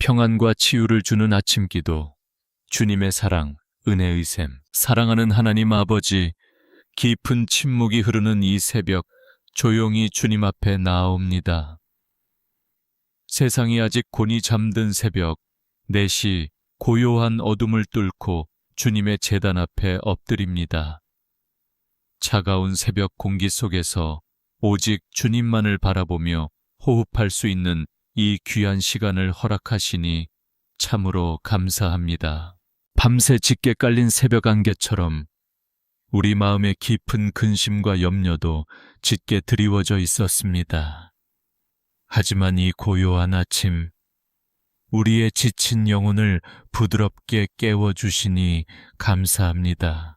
평안과 치유를 주는 아침 기도, 주님의 사랑, 은혜의 샘, 사랑하는 하나님 아버지, 깊은 침묵이 흐르는 이 새벽, 조용히 주님 앞에 나아옵니다. 세상이 아직 곤히 잠든 새벽, 4시 고요한 어둠을 뚫고 주님의 제단 앞에 엎드립니다. 차가운 새벽 공기 속에서 오직 주님만을 바라보며 호흡할 수 있는 이 귀한 시간을 허락하시니 참으로 감사합니다. 밤새 짙게 깔린 새벽 안개처럼 우리 마음의 깊은 근심과 염려도 짙게 드리워져 있었습니다. 하지만 이 고요한 아침, 우리의 지친 영혼을 부드럽게 깨워주시니 감사합니다.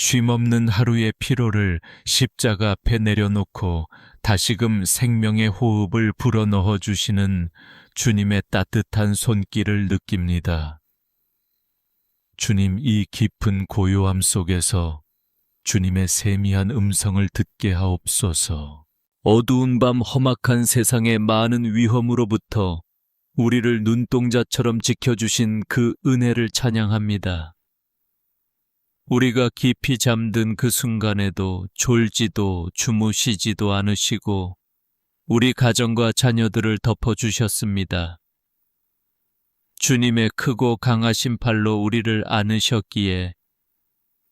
쉼없는 하루의 피로를 십자가 앞에 내려놓고 다시금 생명의 호흡을 불어넣어 주시는 주님의 따뜻한 손길을 느낍니다. 주님, 이 깊은 고요함 속에서 주님의 세미한 음성을 듣게 하옵소서. 어두운 밤 험악한 세상의 많은 위험으로부터 우리를 눈동자처럼 지켜주신 그 은혜를 찬양합니다. 우리가 깊이 잠든 그 순간에도 졸지도 주무시지도 않으시고 우리 가정과 자녀들을 덮어주셨습니다. 주님의 크고 강하신 팔로 우리를 안으셨기에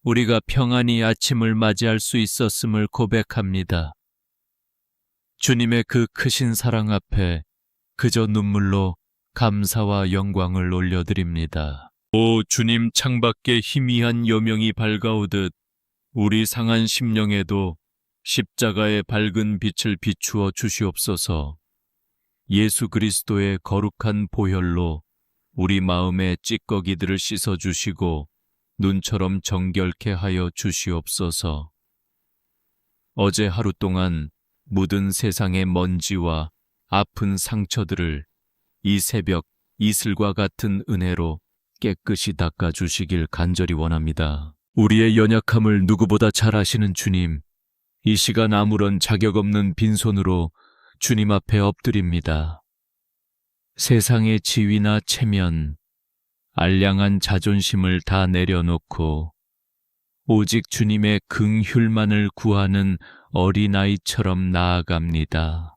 우리가 평안히 아침을 맞이할 수 있었음을 고백합니다. 주님의 그 크신 사랑 앞에 그저 눈물로 감사와 영광을 올려드립니다. 오 주님, 창밖에 희미한 여명이 밝아오듯 우리 상한 심령에도 십자가의 밝은 빛을 비추어 주시옵소서. 예수 그리스도의 거룩한 보혈로 우리 마음의 찌꺼기들을 씻어주시고 눈처럼 정결케 하여 주시옵소서. 어제 하루 동안 묻은 세상의 먼지와 아픈 상처들을 이 새벽 이슬과 같은 은혜로 깨끗이 닦아주시길 간절히 원합니다. 우리의 연약함을 누구보다 잘 아시는 주님, 이 시간 아무런 자격 없는 빈손으로 주님 앞에 엎드립니다. 세상의 지위나 체면, 알량한 자존심을 다 내려놓고 오직 주님의 긍휼만을 구하는 어린아이처럼 나아갑니다.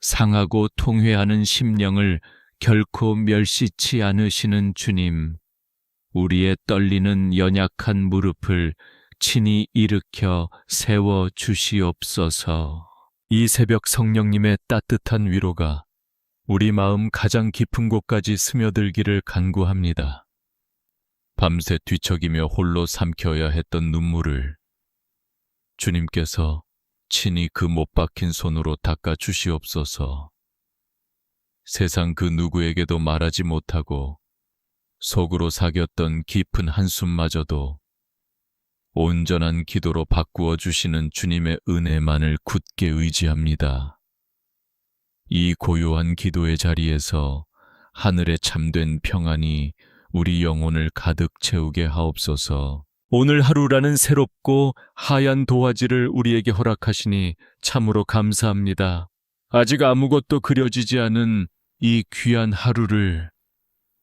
상하고 통회하는 심령을 결코 멸시치 않으시는 주님, 우리의 떨리는 연약한 무릎을 친히 일으켜 세워 주시옵소서. 이 새벽 성령님의 따뜻한 위로가 우리 마음 가장 깊은 곳까지 스며들기를 간구합니다. 밤새 뒤척이며 홀로 삼켜야 했던 눈물을 주님께서 친히 그 못 박힌 손으로 닦아 주시옵소서. 세상 그 누구에게도 말하지 못하고 속으로 사겼던 깊은 한숨마저도 온전한 기도로 바꾸어 주시는 주님의 은혜만을 굳게 의지합니다. 이 고요한 기도의 자리에서 하늘에 참된 평안이 우리 영혼을 가득 채우게 하옵소서. 오늘 하루라는 새롭고 하얀 도화지를 우리에게 허락하시니 참으로 감사합니다. 아직 아무것도 그려지지 않은 이 귀한 하루를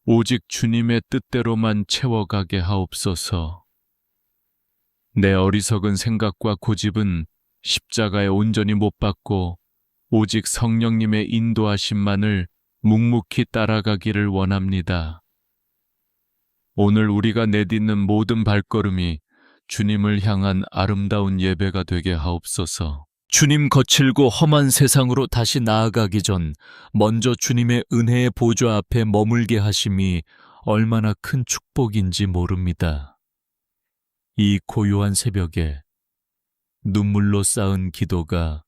오직 주님의 뜻대로만 채워가게 하옵소서. 내 어리석은 생각과 고집은 십자가에 온전히 못 박고 오직 성령님의 인도하심만을 묵묵히 따라가기를 원합니다. 오늘 우리가 내딛는 모든 발걸음이 주님을 향한 아름다운 예배가 되게 하옵소서. 주님 거칠고 험한 세상으로 다시 나아가기 전 먼저 주님의 은혜의 보좌 앞에 머물게 하심이 얼마나 큰 축복인지 모릅니다. 이 고요한 새벽에 눈물로 쌓은 기도가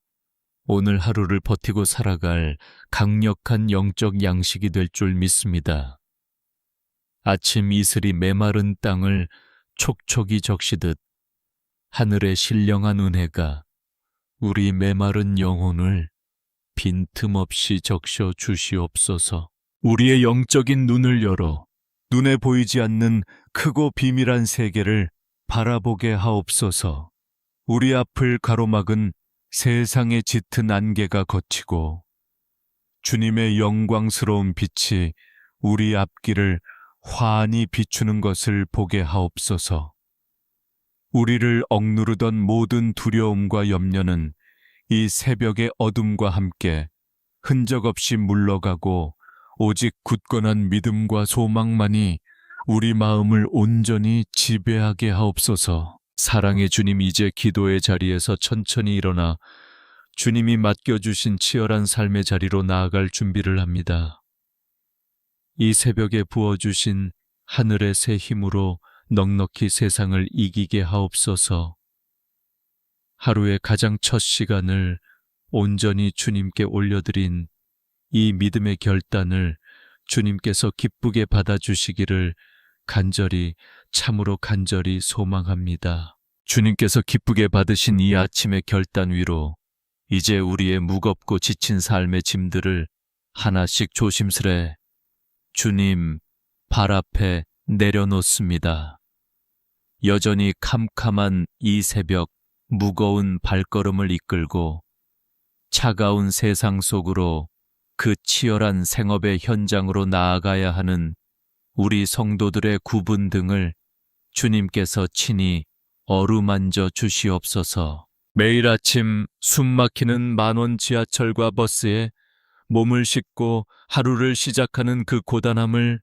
오늘 하루를 버티고 살아갈 강력한 영적 양식이 될 줄 믿습니다. 아침 이슬이 메마른 땅을 촉촉이 적시듯 하늘의 신령한 은혜가 우리 메마른 영혼을 빈틈없이 적셔 주시옵소서. 우리의 영적인 눈을 열어 눈에 보이지 않는 크고 비밀한 세계를 바라보게 하옵소서. 우리 앞을 가로막은 세상의 짙은 안개가 걷히고 주님의 영광스러운 빛이 우리 앞길을 환히 비추는 것을 보게 하옵소서. 우리를 억누르던 모든 두려움과 염려는 이 새벽의 어둠과 함께 흔적 없이 물러가고 오직 굳건한 믿음과 소망만이 우리 마음을 온전히 지배하게 하옵소서. 사랑의 주님, 이제 기도의 자리에서 천천히 일어나 주님이 맡겨주신 치열한 삶의 자리로 나아갈 준비를 합니다. 이 새벽에 부어주신 하늘의 새 힘으로 넉넉히 세상을 이기게 하옵소서. 하루의 가장 첫 시간을 온전히 주님께 올려드린 이 믿음의 결단을 주님께서 기쁘게 받아주시기를 간절히, 참으로 간절히 소망합니다. 주님께서 기쁘게 받으신 이 아침의 결단 위로 이제 우리의 무겁고 지친 삶의 짐들을 하나씩 조심스레 주님 발 앞에 내려놓습니다. 여전히 캄캄한 이 새벽, 무거운 발걸음을 이끌고 차가운 세상 속으로 그 치열한 생업의 현장으로 나아가야 하는 우리 성도들의 구분 등을 주님께서 친히 어루만져 주시옵소서. 매일 아침 숨막히는 만원 지하철과 버스에 몸을 싣고 하루를 시작하는 그 고단함을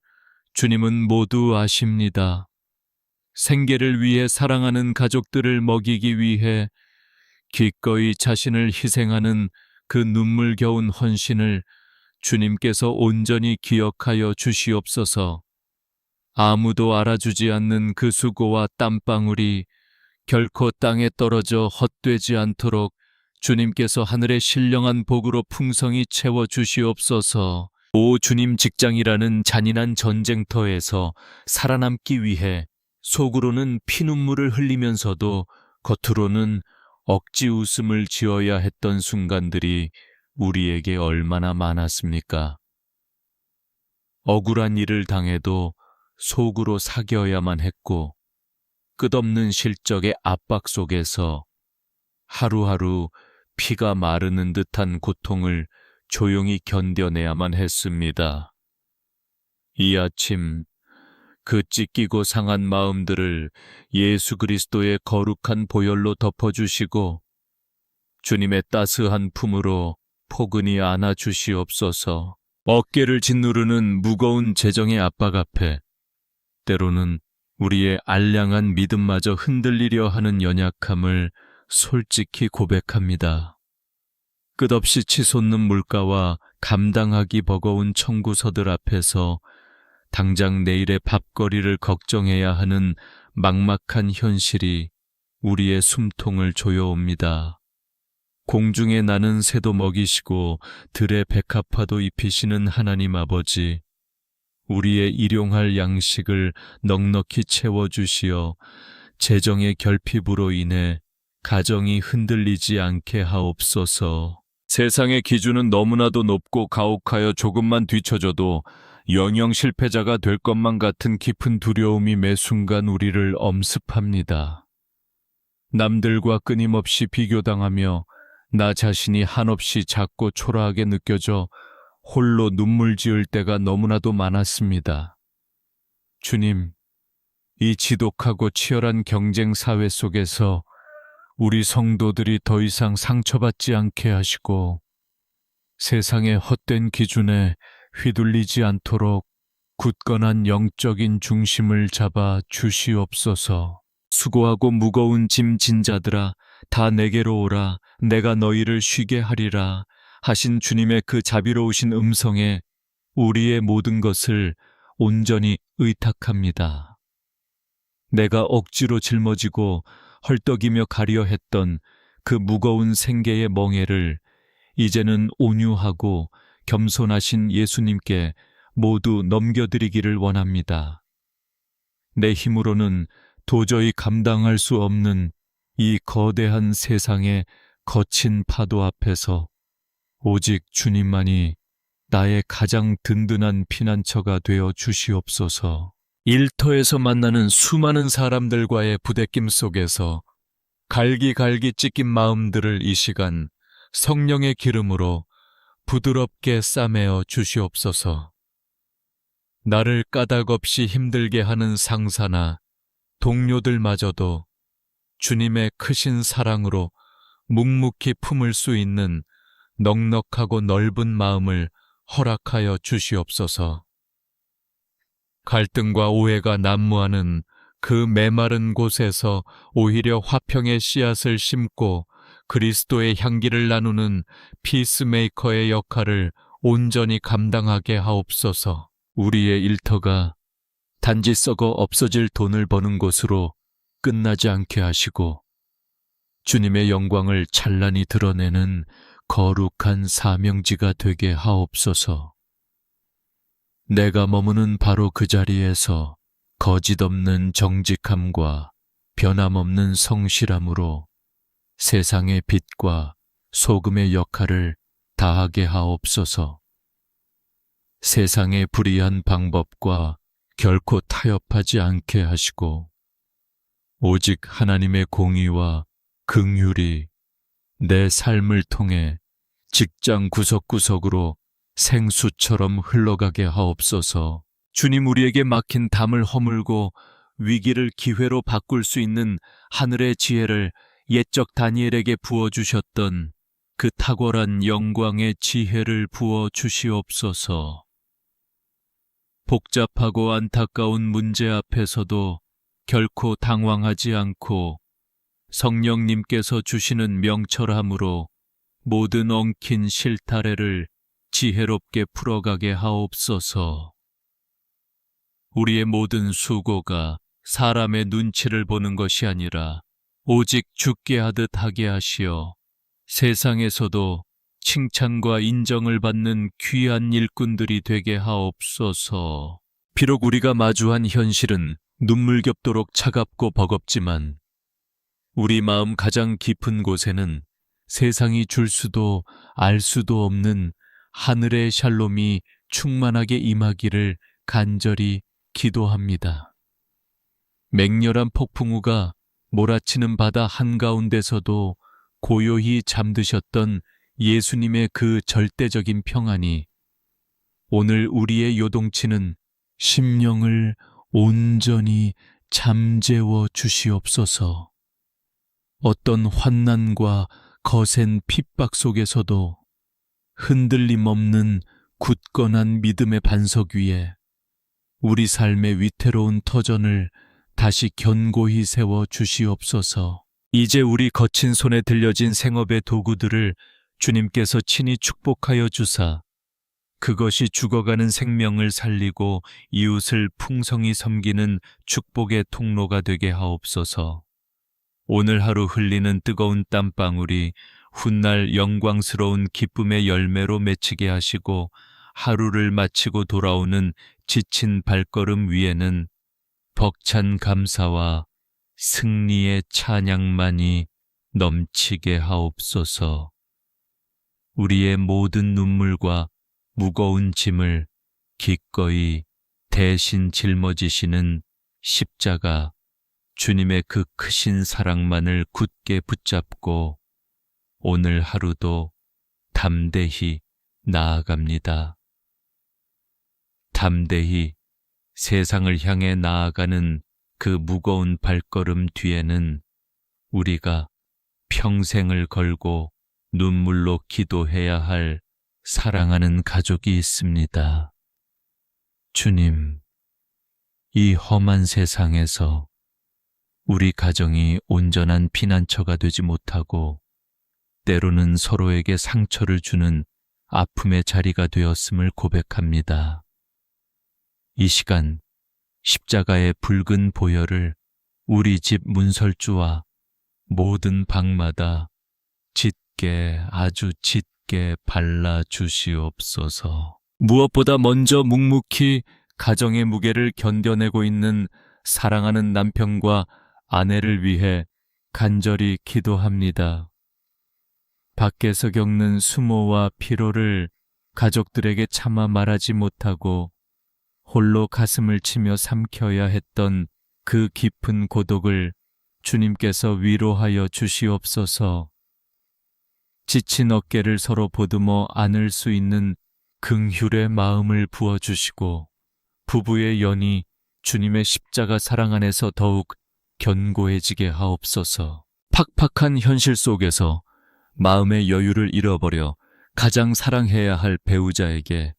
주님은 모두 아십니다. 생계를 위해 사랑하는 가족들을 먹이기 위해 기꺼이 자신을 희생하는 그 눈물겨운 헌신을 주님께서 온전히 기억하여 주시옵소서. 아무도 알아주지 않는 그 수고와 땀방울이 결코 땅에 떨어져 헛되지 않도록 주님께서 하늘의 신령한 복으로 풍성히 채워 주시옵소서. 오 주님, 직장이라는 잔인한 전쟁터에서 살아남기 위해 속으로는 피눈물을 흘리면서도 겉으로는 억지 웃음을 지어야 했던 순간들이 우리에게 얼마나 많았습니까? 억울한 일을 당해도 속으로 사겨야만 했고 끝없는 실적의 압박 속에서 하루하루 피가 마르는 듯한 고통을 조용히 견뎌내야만 했습니다. 이 아침 그 찢기고 상한 마음들을 예수 그리스도의 거룩한 보혈로 덮어주시고 주님의 따스한 품으로 포근히 안아주시옵소서. 어깨를 짓누르는 무거운 재정의 압박 앞에 때로는 우리의 알량한 믿음마저 흔들리려 하는 연약함을 솔직히 고백합니다. 끝없이 치솟는 물가와 감당하기 버거운 청구서들 앞에서 당장 내일의 밥거리를 걱정해야 하는 막막한 현실이 우리의 숨통을 조여옵니다. 공중에 나는 새도 먹이시고 들의 백합화도 입히시는 하나님 아버지, 우리의 일용할 양식을 넉넉히 채워주시어 재정의 결핍으로 인해 가정이 흔들리지 않게 하옵소서. 세상의 기준은 너무나도 높고 가혹하여 조금만 뒤처져도 영영 실패자가 될 것만 같은 깊은 두려움이 매 순간 우리를 엄습합니다. 남들과 끊임없이 비교당하며 나 자신이 한없이 작고 초라하게 느껴져 홀로 눈물 지을 때가 너무나도 많았습니다. 주님, 이 지독하고 치열한 경쟁 사회 속에서 우리 성도들이 더 이상 상처받지 않게 하시고 세상의 헛된 기준에 휘둘리지 않도록 굳건한 영적인 중심을 잡아 주시옵소서. 수고하고 무거운 짐 진 자들아, 다 내게로 오라. 내가 너희를 쉬게 하리라 하신 주님의 그 자비로우신 음성에 우리의 모든 것을 온전히 의탁합니다. 내가 억지로 짊어지고 헐떡이며 가려 했던 그 무거운 생계의 멍에를 이제는 온유하고 겸손하신 예수님께 모두 넘겨드리기를 원합니다. 내 힘으로는 도저히 감당할 수 없는 이 거대한 세상의 거친 파도 앞에서 오직 주님만이 나의 가장 든든한 피난처가 되어 주시옵소서. 일터에서 만나는 수많은 사람들과의 부대낌 속에서 갈기갈기 찢긴 마음들을 이 시간 성령의 기름으로 부드럽게 싸매어 주시옵소서. 나를 까닭없이 힘들게 하는 상사나 동료들마저도 주님의 크신 사랑으로 묵묵히 품을 수 있는 넉넉하고 넓은 마음을 허락하여 주시옵소서. 갈등과 오해가 난무하는 그 메마른 곳에서 오히려 화평의 씨앗을 심고 그리스도의 향기를 나누는 피스메이커의 역할을 온전히 감당하게 하옵소서. 우리의 일터가 단지 썩어 없어질 돈을 버는 곳으로 끝나지 않게 하시고 주님의 영광을 찬란히 드러내는 거룩한 사명지가 되게 하옵소서. 내가 머무는 바로 그 자리에서 거짓없는 정직함과 변함없는 성실함으로 세상의 빛과 소금의 역할을 다하게 하옵소서. 세상의 불의한 방법과 결코 타협하지 않게 하시고 오직 하나님의 공의와 긍휼이 내 삶을 통해 직장 구석구석으로 생수처럼 흘러가게 하옵소서. 주님, 우리에게 막힌 담을 허물고 위기를 기회로 바꿀 수 있는 하늘의 지혜를 옛적 다니엘에게 부어주셨던 그 탁월한 영광의 지혜를 부어주시옵소서. 복잡하고 안타까운 문제 앞에서도 결코 당황하지 않고 성령님께서 주시는 명철함으로 모든 엉킨 실타래를 지혜롭게 풀어가게 하옵소서. 우리의 모든 수고가 사람의 눈치를 보는 것이 아니라 오직 주께 하듯 하게 하시어 세상에서도 칭찬과 인정을 받는 귀한 일꾼들이 되게 하옵소서. 비록 우리가 마주한 현실은 눈물겹도록 차갑고 버겁지만 우리 마음 가장 깊은 곳에는 세상이 줄 수도 알 수도 없는 하늘의 샬롬이 충만하게 임하기를 간절히 기도합니다. 맹렬한 폭풍우가 몰아치는 바다 한가운데서도 고요히 잠드셨던 예수님의 그 절대적인 평안이 오늘 우리의 요동치는 심령을 온전히 잠재워 주시옵소서. 어떤 환난과 거센 핍박 속에서도 흔들림 없는 굳건한 믿음의 반석 위에 우리 삶의 위태로운 터전을 다시 견고히 세워 주시옵소서. 이제 우리 거친 손에 들려진 생업의 도구들을 주님께서 친히 축복하여 주사 그것이 죽어가는 생명을 살리고 이웃을 풍성히 섬기는 축복의 통로가 되게 하옵소서. 오늘 하루 흘리는 뜨거운 땀방울이 훗날 영광스러운 기쁨의 열매로 맺히게 하시고 하루를 마치고 돌아오는 지친 발걸음 위에는 벅찬 감사와 승리의 찬양만이 넘치게 하옵소서. 우리의 모든 눈물과 무거운 짐을 기꺼이 대신 짊어지시는 십자가 주님의 그 크신 사랑만을 굳게 붙잡고 오늘 하루도 담대히 나아갑니다. 담대히 세상을 향해 나아가는 그 무거운 발걸음 뒤에는 우리가 평생을 걸고 눈물로 기도해야 할 사랑하는 가족이 있습니다. 주님, 이 험한 세상에서 우리 가정이 온전한 피난처가 되지 못하고 때로는 서로에게 상처를 주는 아픔의 자리가 되었음을 고백합니다. 이 시간 십자가의 붉은 보혈을 우리 집 문설주와 모든 방마다 짙게 아주 짙게 발라주시옵소서. 무엇보다 먼저 묵묵히 가정의 무게를 견뎌내고 있는 사랑하는 남편과 아내를 위해 간절히 기도합니다. 밖에서 겪는 수모와 피로를 가족들에게 차마 말하지 못하고 홀로 가슴을 치며 삼켜야 했던 그 깊은 고독을 주님께서 위로하여 주시옵소서. 지친 어깨를 서로 보듬어 안을 수 있는 긍휼의 마음을 부어주시고 부부의 연이 주님의 십자가 사랑 안에서 더욱 견고해지게 하옵소서. 팍팍한 현실 속에서 마음의 여유를 잃어버려 가장 사랑해야 할 배우자에게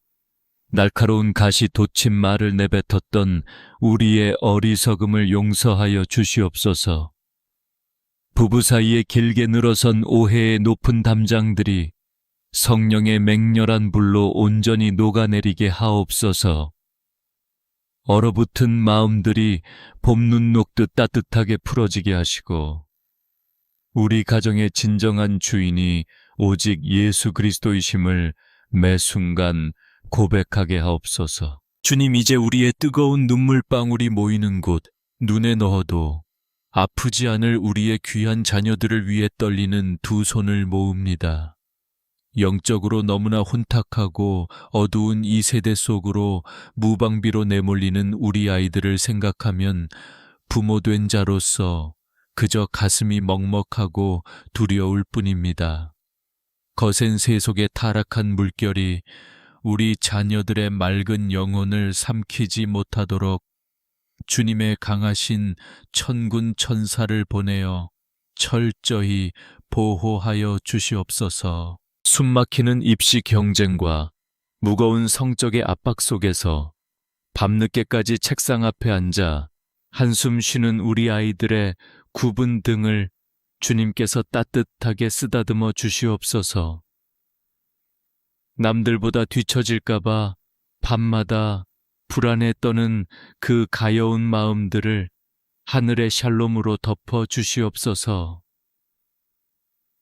날카로운 가시 돋친 말을 내뱉었던 우리의 어리석음을 용서하여 주시옵소서. 부부 사이에 길게 늘어선 오해의 높은 담장들이 성령의 맹렬한 불로 온전히 녹아내리게 하옵소서. 얼어붙은 마음들이 봄눈 녹듯 따뜻하게 풀어지게 하시고 우리 가정의 진정한 주인이 오직 예수 그리스도이심을 매 순간 고백하게 하옵소서. 주님, 이제 우리의 뜨거운 눈물방울이 모이는 곳, 눈에 넣어도 아프지 않을 우리의 귀한 자녀들을 위해 떨리는 두 손을 모읍니다. 영적으로 너무나 혼탁하고 어두운 이 세대 속으로 무방비로 내몰리는 우리 아이들을 생각하면 부모된 자로서 그저 가슴이 먹먹하고 두려울 뿐입니다. 거센 세속의 타락한 물결이 우리 자녀들의 맑은 영혼을 삼키지 못하도록 주님의 강하신 천군 천사를 보내어 철저히 보호하여 주시옵소서. 숨막히는 입시 경쟁과 무거운 성적의 압박 속에서 밤늦게까지 책상 앞에 앉아 한숨 쉬는 우리 아이들의 굽은 등을 주님께서 따뜻하게 쓰다듬어 주시옵소서. 남들보다 뒤처질까봐 밤마다 불안에 떠는 그 가여운 마음들을 하늘의 샬롬으로 덮어 주시옵소서.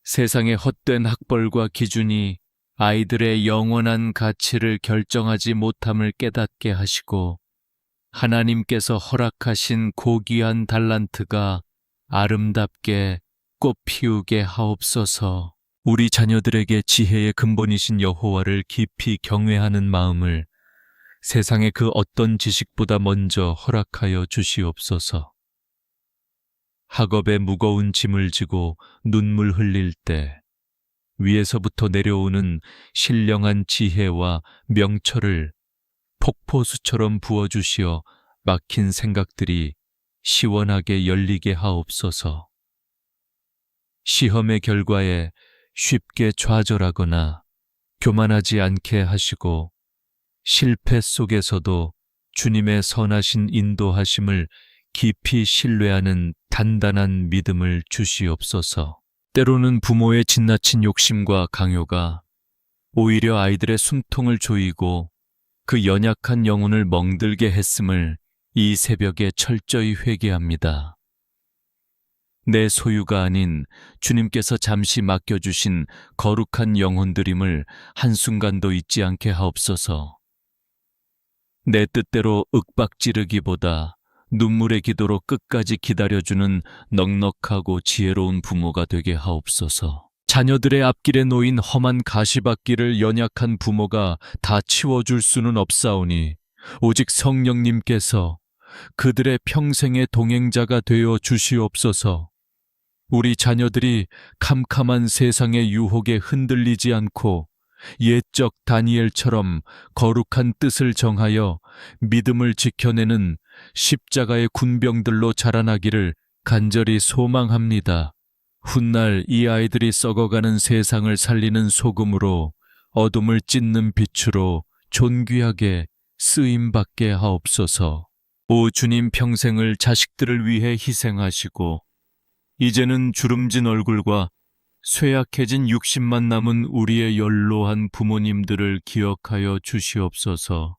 세상의 헛된 학벌과 기준이 아이들의 영원한 가치를 결정하지 못함을 깨닫게 하시고 하나님께서 허락하신 고귀한 달란트가 아름답게 꽃 피우게 하옵소서. 우리 자녀들에게 지혜의 근본이신 여호와를 깊이 경외하는 마음을 세상의 그 어떤 지식보다 먼저 허락하여 주시옵소서. 학업에 무거운 짐을 지고 눈물 흘릴 때 위에서부터 내려오는 신령한 지혜와 명철을 폭포수처럼 부어주시어 막힌 생각들이 시원하게 열리게 하옵소서. 시험의 결과에 쉽게 좌절하거나 교만하지 않게 하시고 실패 속에서도 주님의 선하신 인도하심을 깊이 신뢰하는 단단한 믿음을 주시옵소서. 때로는 부모의 지나친 욕심과 강요가 오히려 아이들의 숨통을 조이고 그 연약한 영혼을 멍들게 했음을 이 새벽에 철저히 회개합니다. 내 소유가 아닌 주님께서 잠시 맡겨주신 거룩한 영혼들임을 한순간도 잊지 않게 하옵소서. 내 뜻대로 윽박지르기보다 눈물의 기도로 끝까지 기다려주는 넉넉하고 지혜로운 부모가 되게 하옵소서. 자녀들의 앞길에 놓인 험한 가시밭길을 연약한 부모가 다 치워줄 수는 없사오니 오직 성령님께서 그들의 평생의 동행자가 되어 주시옵소서. 우리 자녀들이 캄캄한 세상의 유혹에 흔들리지 않고 옛적 다니엘처럼 거룩한 뜻을 정하여 믿음을 지켜내는 십자가의 군병들로 자라나기를 간절히 소망합니다. 훗날 이 아이들이 썩어가는 세상을 살리는 소금으로 어둠을 찢는 빛으로 존귀하게 쓰임받게 하옵소서. 오 주님, 평생을 자식들을 위해 희생하시고 이제는 주름진 얼굴과 쇠약해진 육신만 남은 우리의 연로한 부모님들을 기억하여 주시옵소서.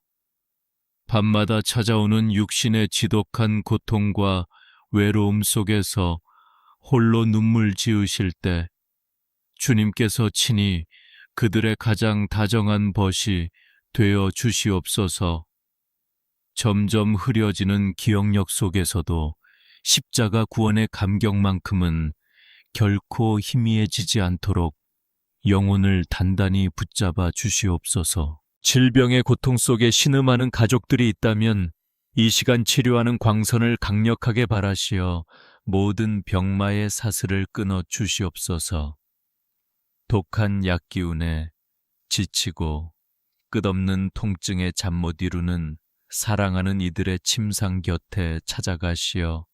밤마다 찾아오는 육신의 지독한 고통과 외로움 속에서 홀로 눈물 지으실 때 주님께서 친히 그들의 가장 다정한 벗이 되어 주시옵소서. 점점 흐려지는 기억력 속에서도 십자가 구원의 감격만큼은 결코 희미해지지 않도록 영혼을 단단히 붙잡아 주시옵소서. 질병의 고통 속에 신음하는 가족들이 있다면 이 시간 치료하는 광선을 강력하게 발하시어 모든 병마의 사슬을 끊어 주시옵소서. 독한 약기운에 지치고 끝없는 통증에 잠 못 이루는 사랑하는 이들의 침상 곁에 찾아가시어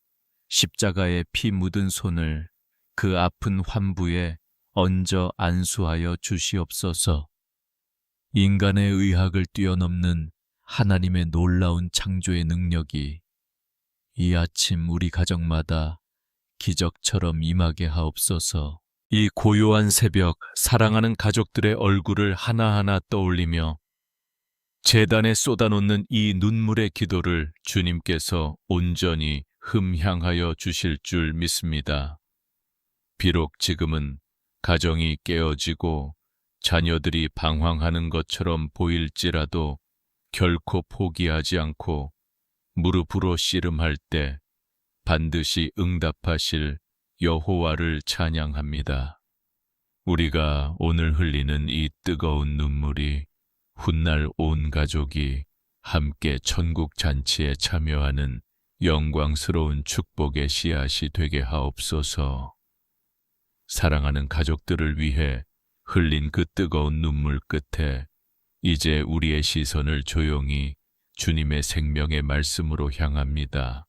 십자가에 피 묻은 손을 그 아픈 환부에 얹어 안수하여 주시옵소서. 인간의 의학을 뛰어넘는 하나님의 놀라운 창조의 능력이 이 아침 우리 가정마다 기적처럼 임하게 하옵소서. 이 고요한 새벽 사랑하는 가족들의 얼굴을 하나하나 떠올리며 제단에 쏟아놓는 이 눈물의 기도를 주님께서 온전히 흠향하여 주실 줄 믿습니다. 비록 지금은 가정이 깨어지고 자녀들이 방황하는 것처럼 보일지라도 결코 포기하지 않고 무릎으로 씨름할 때 반드시 응답하실 여호와를 찬양합니다. 우리가 오늘 흘리는 이 뜨거운 눈물이 훗날 온 가족이 함께 천국 잔치에 참여하는 영광스러운 축복의 씨앗이 되게 하옵소서. 사랑하는 가족들을 위해 흘린 그 뜨거운 눈물 끝에 이제 우리의 시선을 조용히 주님의 생명의 말씀으로 향합니다.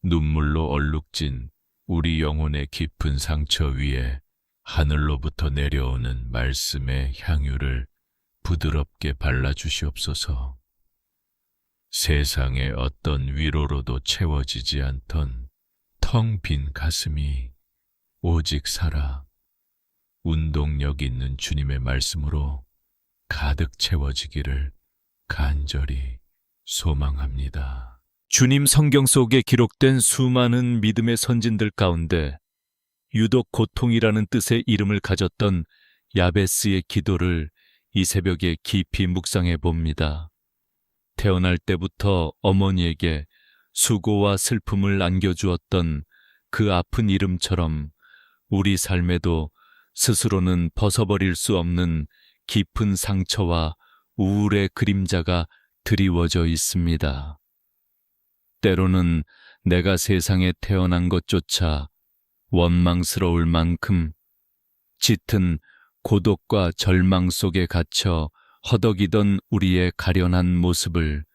눈물로 얼룩진 우리 영혼의 깊은 상처 위에 하늘로부터 내려오는 말씀의 향유를 부드럽게 발라주시옵소서. 세상의 어떤 위로로도 채워지지 않던 텅 빈 가슴이 오직 살아 운동력 있는 주님의 말씀으로 가득 채워지기를 간절히 소망합니다. 주님 성경 속에 기록된 수많은 믿음의 선진들 가운데 유독 고통이라는 뜻의 이름을 가졌던 야베스의 기도를 이 새벽에 깊이 묵상해 봅니다. 태어날 때부터 어머니에게 수고와 슬픔을 안겨주었던 그 아픈 이름처럼 우리 삶에도 스스로는 벗어버릴 수 없는 깊은 상처와 우울의 그림자가 드리워져 있습니다. 때로는 내가 세상에 태어난 것조차 원망스러울 만큼 짙은 고독과 절망 속에 갇혀 허덕이던 우리의 가련한 모습을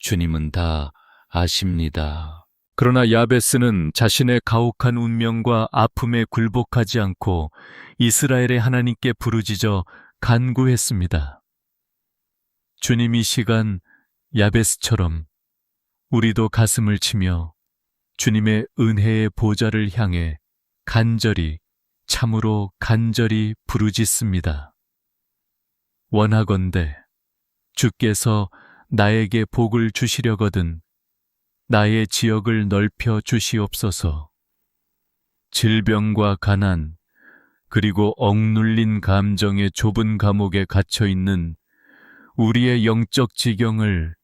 주님은 다 아십니다. 그러나 야베스는 자신의 가혹한 운명과 아픔에 굴복하지 않고 이스라엘의 하나님께 부르짖어 간구했습니다. 주님 이 시간 야베스처럼 우리도 가슴을 치며 주님의 은혜의 보좌를 향해 간절히 참으로 간절히 부르짖습니다. 원하건대 주께서 나에게 복을 주시려거든 나의 지역을 넓혀 주시옵소서. 질병과 가난 그리고 억눌린 감정의 좁은 감옥에 갇혀 있는 우리의 영적 지경을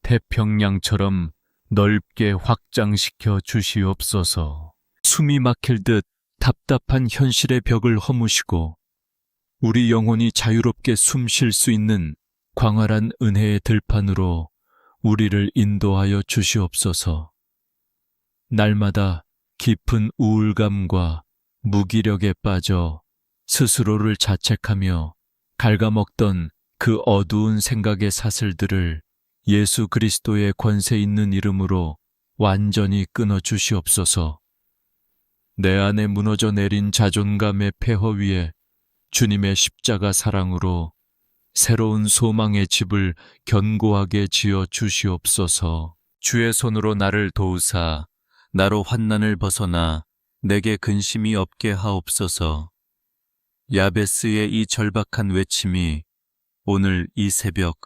태평양처럼 넓게 확장시켜 주시옵소서. 숨이 막힐 듯 답답한 현실의 벽을 허무시고 우리 영혼이 자유롭게 숨 쉴 수 있는 광활한 은혜의 들판으로 우리를 인도하여 주시옵소서. 날마다 깊은 우울감과 무기력에 빠져 스스로를 자책하며 갉아먹던 그 어두운 생각의 사슬들을 예수 그리스도의 권세 있는 이름으로 완전히 끊어 주시옵소서. 내 안에 무너져 내린 자존감의 폐허 위에 주님의 십자가 사랑으로 새로운 소망의 집을 견고하게 지어 주시옵소서. 주의 손으로 나를 도우사 나로 환난을 벗어나 내게 근심이 없게 하옵소서. 야베스의 이 절박한 외침이 오늘 이 새벽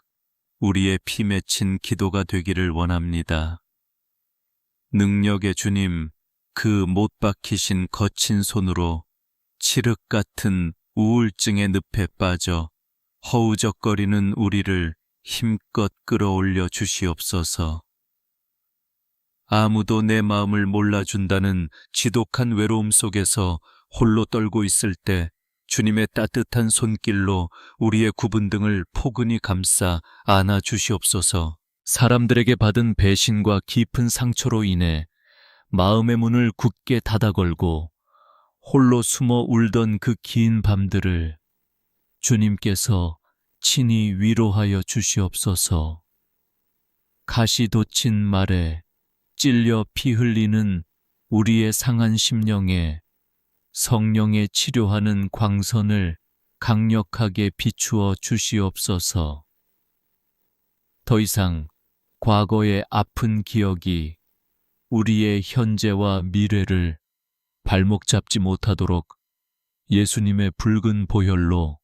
우리의 피 맺힌 기도가 되기를 원합니다. 능력의 주님, 그 못 박히신 거친 손으로 칠흑 같은 우울증의 늪에 빠져 허우적거리는 우리를 힘껏 끌어올려 주시옵소서. 아무도 내 마음을 몰라준다는 지독한 외로움 속에서 홀로 떨고 있을 때 주님의 따뜻한 손길로 우리의 굽은 등을 포근히 감싸 안아 주시옵소서. 사람들에게 받은 배신과 깊은 상처로 인해 마음의 문을 굳게 닫아 걸고 홀로 숨어 울던 그 긴 밤들을 주님께서 친히 위로하여 주시옵소서. 가시 돋친 말에 찔려 피 흘리는 우리의 상한 심령에 성령의 치료하는 광선을 강력하게 비추어 주시옵소서. 더 이상 과거의 아픈 기억이 우리의 현재와 미래를 발목 잡지 못하도록 예수님의 붉은 보혈로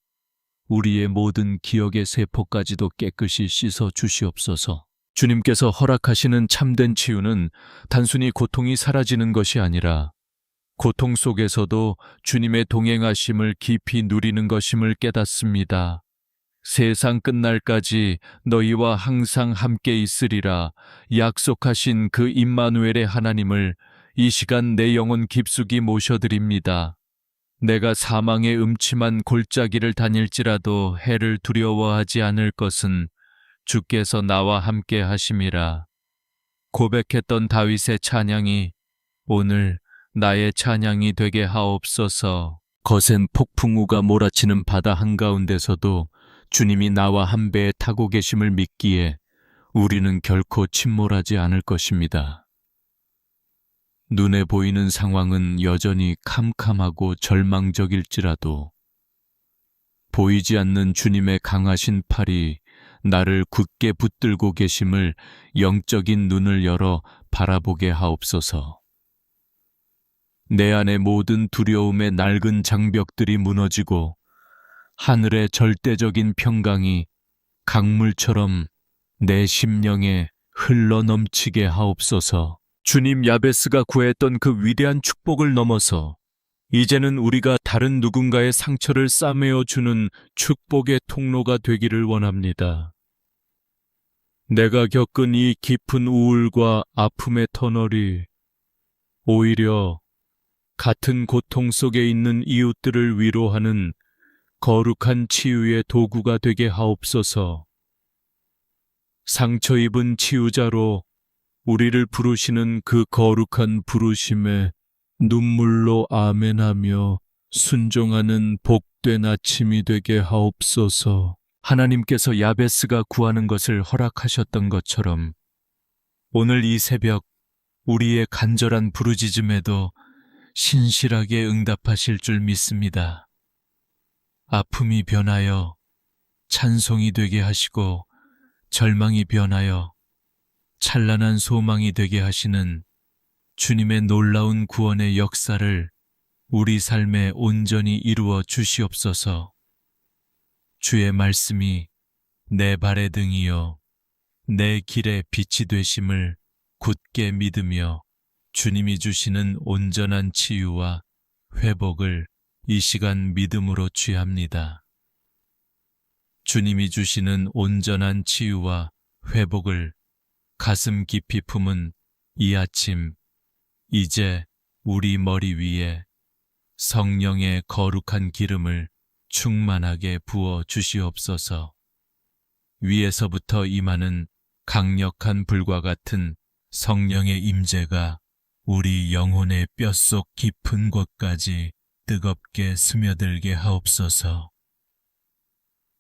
우리의 모든 기억의 세포까지도 깨끗이 씻어 주시옵소서. 주님께서 허락하시는 참된 치유는 단순히 고통이 사라지는 것이 아니라 고통 속에서도 주님의 동행하심을 깊이 누리는 것임을 깨닫습니다. 세상 끝날까지 너희와 항상 함께 있으리라 약속하신 그 임마누엘의 하나님을 이 시간 내 영혼 깊숙이 모셔드립니다. 내가 사망의 음침한 골짜기를 다닐지라도 해를 두려워하지 않을 것은 주께서 나와 함께 하심이라. 고백했던 다윗의 찬양이 오늘 나의 찬양이 되게 하옵소서. 거센 폭풍우가 몰아치는 바다 한가운데서도 주님이 나와 한 배에 타고 계심을 믿기에 우리는 결코 침몰하지 않을 것입니다. 눈에 보이는 상황은 여전히 캄캄하고 절망적일지라도 보이지 않는 주님의 강하신 팔이 나를 굳게 붙들고 계심을 영적인 눈을 열어 바라보게 하옵소서. 내 안의 모든 두려움의 낡은 장벽들이 무너지고 하늘의 절대적인 평강이 강물처럼 내 심령에 흘러넘치게 하옵소서. 주님, 야베스가 구했던 그 위대한 축복을 넘어서 이제는 우리가 다른 누군가의 상처를 싸매어 주는 축복의 통로가 되기를 원합니다. 내가 겪은 이 깊은 우울과 아픔의 터널이 오히려 같은 고통 속에 있는 이웃들을 위로하는 거룩한 치유의 도구가 되게 하옵소서. 상처 입은 치유자로 우리를 부르시는 그 거룩한 부르심에 눈물로 아멘하며 순종하는 복된 아침이 되게 하옵소서. 하나님께서 야베스가 구하는 것을 허락하셨던 것처럼 오늘 이 새벽 우리의 간절한 부르짖음에도 신실하게 응답하실 줄 믿습니다. 아픔이 변하여 찬송이 되게 하시고 절망이 변하여 찬란한 소망이 되게 하시는 주님의 놀라운 구원의 역사를 우리 삶에 온전히 이루어 주시옵소서. 주의 말씀이 내 발의 등이요 내 길의 빛이 되심을 굳게 믿으며 주님이 주시는 온전한 치유와 회복을 이 시간 믿음으로 취합니다. 주님이 주시는 온전한 치유와 회복을 가슴 깊이 품은 이 아침, 이제 우리 머리 위에 성령의 거룩한 기름을 충만하게 부어 주시옵소서. 위에서부터 임하는 강력한 불과 같은 성령의 임재가 우리 영혼의 뼛속 깊은 곳까지 뜨겁게 스며들게 하옵소서.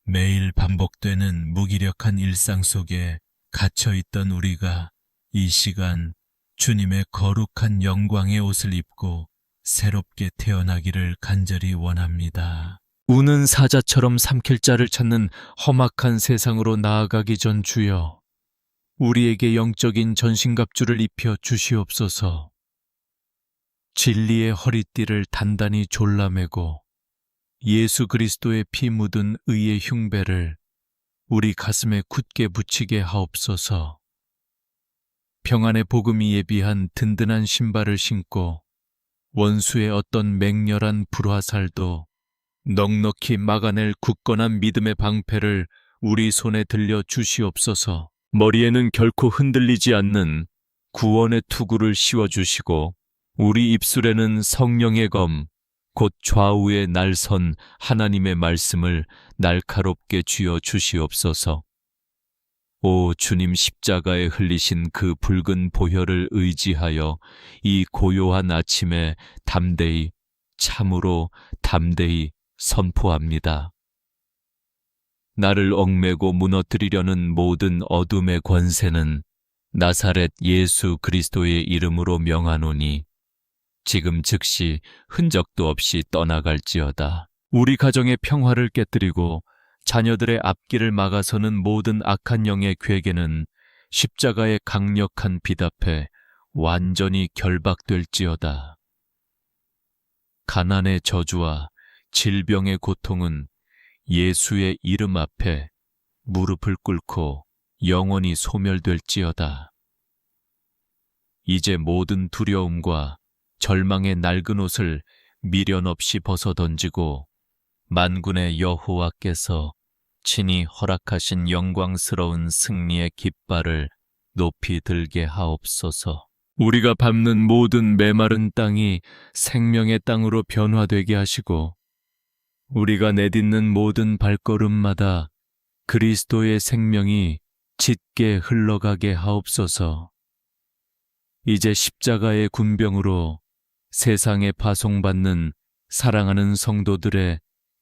매일 반복되는 무기력한 일상 속에 갇혀있던 우리가 이 시간 주님의 거룩한 영광의 옷을 입고 새롭게 태어나기를 간절히 원합니다. 우는 사자처럼 삼킬 자를 찾는 험악한 세상으로 나아가기 전 주여, 우리에게 영적인 전신갑주를 입혀 주시옵소서. 진리의 허리띠를 단단히 졸라매고 예수 그리스도의 피 묻은 의의 흉배를 우리 가슴에 굳게 붙이게 하옵소서. 평안의 복음이 예비한 든든한 신발을 신고 원수의 어떤 맹렬한 불화살도 넉넉히 막아낼 굳건한 믿음의 방패를 우리 손에 들려 주시옵소서. 머리에는 결코 흔들리지 않는 구원의 투구를 씌워주시고 우리 입술에는 성령의 검, 곧 좌우에 날선 하나님의 말씀을 날카롭게 쥐어 주시옵소서. 오 주님, 십자가에 흘리신 그 붉은 보혈을 의지하여 이 고요한 아침에 담대히 참으로 담대히 선포합니다. 나를 얽매고 무너뜨리려는 모든 어둠의 권세는 나사렛 예수 그리스도의 이름으로 명하노니 지금 즉시 흔적도 없이 떠나갈지어다. 우리 가정의 평화를 깨뜨리고 자녀들의 앞길을 막아서는 모든 악한 영의 괴계는 십자가의 강력한 빛 앞에 완전히 결박될지어다. 가난의 저주와 질병의 고통은 예수의 이름 앞에 무릎을 꿇고 영원히 소멸될지어다. 이제 모든 두려움과 절망의 낡은 옷을 미련 없이 벗어던지고 만군의 여호와께서 친히 허락하신 영광스러운 승리의 깃발을 높이 들게 하옵소서. 우리가 밟는 모든 메마른 땅이 생명의 땅으로 변화되게 하시고 우리가 내딛는 모든 발걸음마다 그리스도의 생명이 짙게 흘러가게 하옵소서. 이제 십자가의 군병으로 세상에 파송받는 사랑하는 성도들의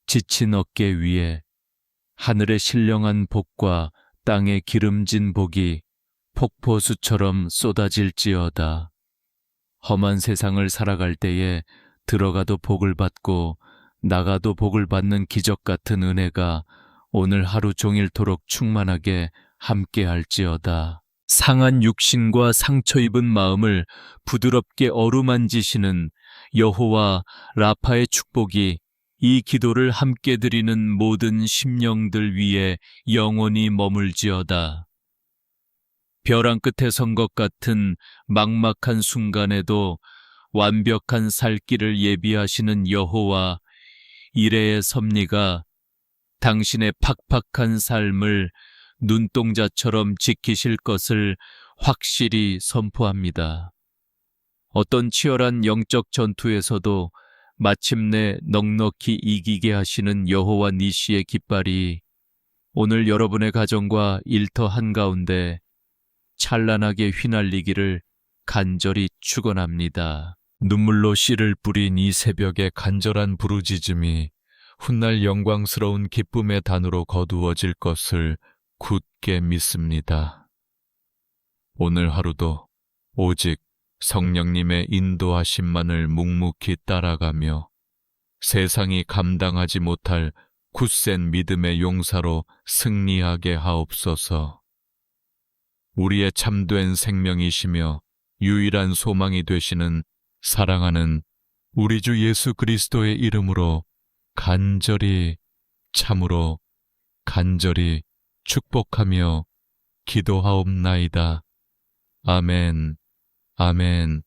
지친 어깨 위에 하늘의 신령한 복과 땅의 기름진 복이 폭포수처럼 쏟아질지어다. 험한 세상을 살아갈 때에 들어가도 복을 받고 나가도 복을 받는 기적 같은 은혜가 오늘 하루 종일토록 충만하게 함께할지어다. 상한 육신과 상처 입은 마음을 부드럽게 어루만지시는 여호와 라파의 축복이 이 기도를 함께 드리는 모든 심령들 위에 영원히 머물지어다. 벼랑 끝에 선 것 같은 막막한 순간에도 완벽한 살 길을 예비하시는 여호와 이레의 섭리가 당신의 팍팍한 삶을 눈동자처럼 지키실 것을 확실히 선포합니다. 어떤 치열한 영적 전투에서도 마침내 넉넉히 이기게 하시는 여호와 니시의 깃발이 오늘 여러분의 가정과 일터 한가운데 찬란하게 휘날리기를 간절히 축원합니다. 눈물로 씨를 뿌린 이 새벽의 간절한 부르짖음이 훗날 영광스러운 기쁨의 단으로 거두어질 것을 굳게 믿습니다. 오늘 하루도 오직 성령님의 인도하심만을 묵묵히 따라가며 세상이 감당하지 못할 굳센 믿음의 용사로 승리하게 하옵소서. 우리의 참된 생명이시며 유일한 소망이 되시는 사랑하는 우리 주 예수 그리스도의 이름으로 간절히 참으로 간절히 축복하며 기도하옵나이다. 아멘, 아멘.